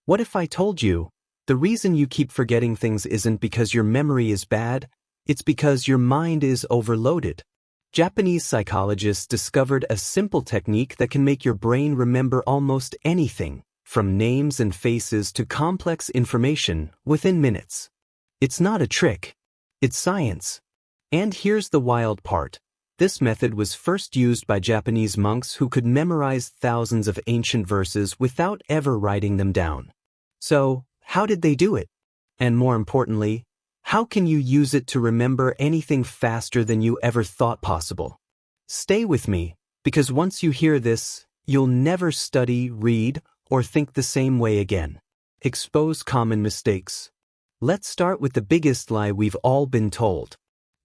What if I told you, the reason you keep forgetting things isn't because your memory is bad, it's because your mind is overloaded. Japanese psychologists discovered a simple technique that can make your brain remember almost anything, from names and faces to complex information, within minutes. It's not a trick. It's science. And here's the wild part. This method was first used by Japanese monks who could memorize thousands of ancient verses without ever writing them down. So, how did they do it? And more importantly, how can you use it to remember anything faster than you ever thought possible? Stay with me, because once you hear this, you'll never study, read, or think the same way again. Expose common mistakes. Let's start with the biggest lie we've all been told.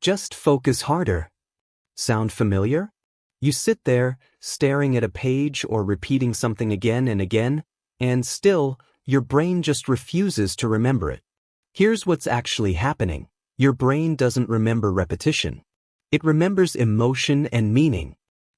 Just focus harder. Sound familiar? You sit there, staring at a page or repeating something again and again, and still, your brain just refuses to remember it. Here's what's actually happening. Your brain doesn't remember repetition. It remembers emotion and meaning.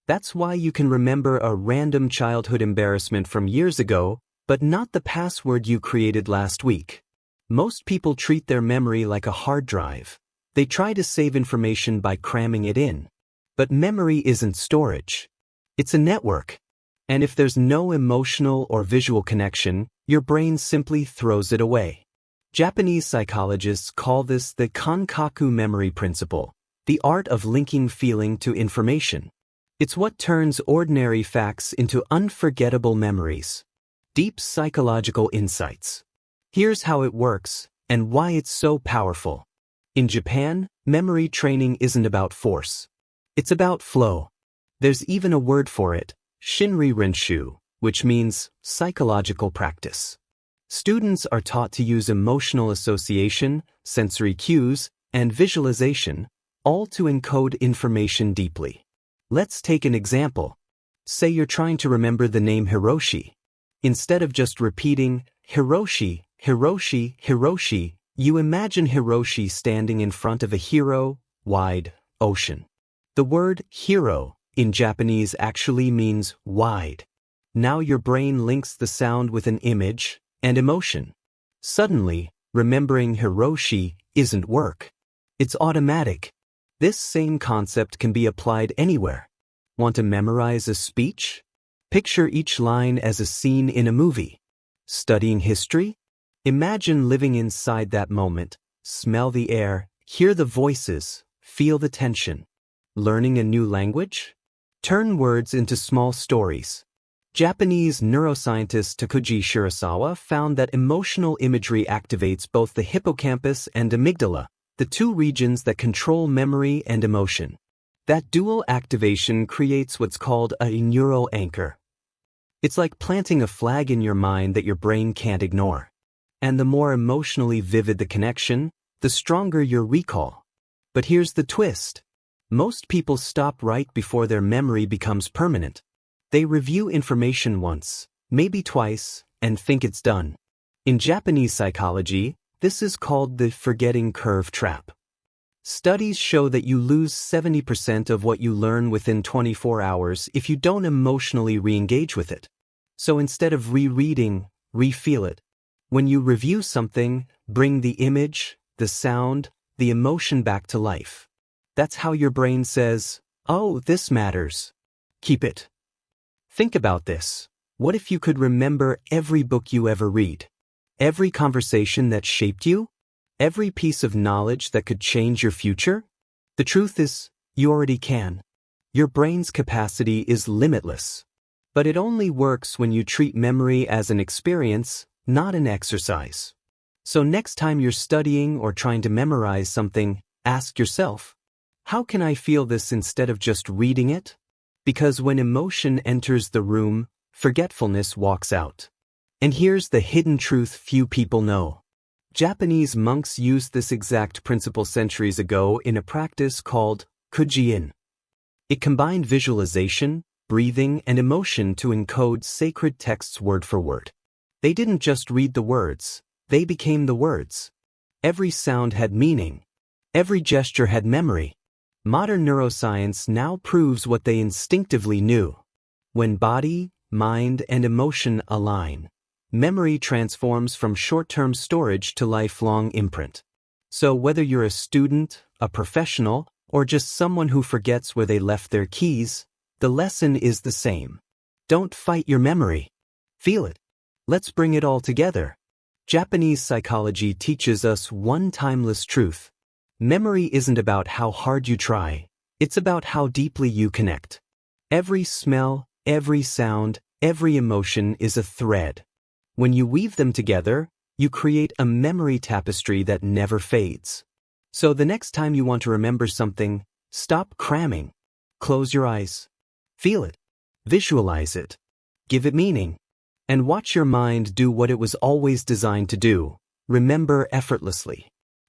That's why you can remember a random childhood embarrassment from years ago, but not the password you created last week. Most people treat their memory like a hard drive. They try to save information by cramming it in. But memory isn't storage. It's a network. And if there's no emotional or visual connection, your brain simply throws it away. Japanese psychologists call this the kankaku memory principle, the art of linking feeling to information. It's what turns ordinary facts into unforgettable memories. Deep psychological insights. Here's how it works, and why it's so powerful. In Japan, memory training isn't about force. It's about flow. There's even a word for it, Shinri Renshu, which means psychological practice. Students are taught to use emotional association, sensory cues, and visualization, all to encode information deeply. Let's take an example. Say you're trying to remember the name Hiroshi. Instead of just repeating, Hiroshi, Hiroshi, Hiroshi, you imagine Hiroshi standing in front of a hero, wide ocean. The word hero in Japanese actually means wide. Now your brain links the sound with an image and emotion. Suddenly, remembering Hiroshi isn't work. It's automatic. This same concept can be applied anywhere. Want to memorize a speech? Picture each line as a scene in a movie. Studying history? Imagine living inside that moment. Smell the air, hear the voices, feel the tension. Learning a new language? Turn words into small stories. Japanese neuroscientist Takuji Shirasawa found that emotional imagery activates both the hippocampus and amygdala, the two regions that control memory and emotion. That dual activation creates what's called a neural anchor. It's like planting a flag in your mind that your brain can't ignore. And the more emotionally vivid the connection, the stronger your recall. But here's the twist. Most people stop right before their memory becomes permanent. They review information once, maybe twice, and think it's done. In Japanese psychology, this is called the forgetting curve trap. Studies show that you lose 70% of what you learn within 24 hours if you don't emotionally re-engage with it. So instead of rereading, re-feel it. When you review something, bring the image, the sound, the emotion back to life. That's how your brain says, oh, this matters. Keep it. Think about this. What if you could remember every book you ever read? Every conversation that shaped you? Every piece of knowledge that could change your future? The truth is, you already can. Your brain's capacity is limitless. But it only works when you treat memory as an experience, not an exercise. So next time you're studying or trying to memorize something, ask yourself, how can I feel this instead of just reading it? Because when emotion enters the room, forgetfulness walks out. And here's the hidden truth few people know. Japanese monks used this exact principle centuries ago in a practice called Kuji-in. It combined visualization, breathing, and emotion to encode sacred texts word for word. They didn't just read the words, they became the words. Every sound had meaning. Every gesture had memory. Modern neuroscience now proves what they instinctively knew. When body, mind, and emotion align, Memory transforms from short-term storage to lifelong imprint. So whether you're a student, a professional, or just someone who forgets where they left their keys, the lesson is the same. Don't fight your memory. Feel it. Let's bring it all together. Japanese psychology teaches us one timeless truth. Memory isn't about how hard you try. It's about how deeply you connect. Every smell, every sound, every emotion is a thread. When you weave them together, you create a memory tapestry that never fades. So the next time you want to remember something, stop cramming. Close your eyes. Feel it. Visualize it. Give it meaning. And watch your mind do what it was always designed to do. Remember effortlessly.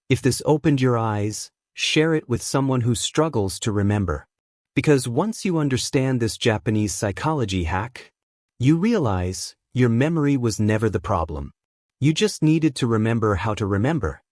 If this opened your eyes, share it with someone who struggles to remember. Because once you understand this Japanese psychology hack, you realize your memory was never the problem. You just needed to remember how to remember.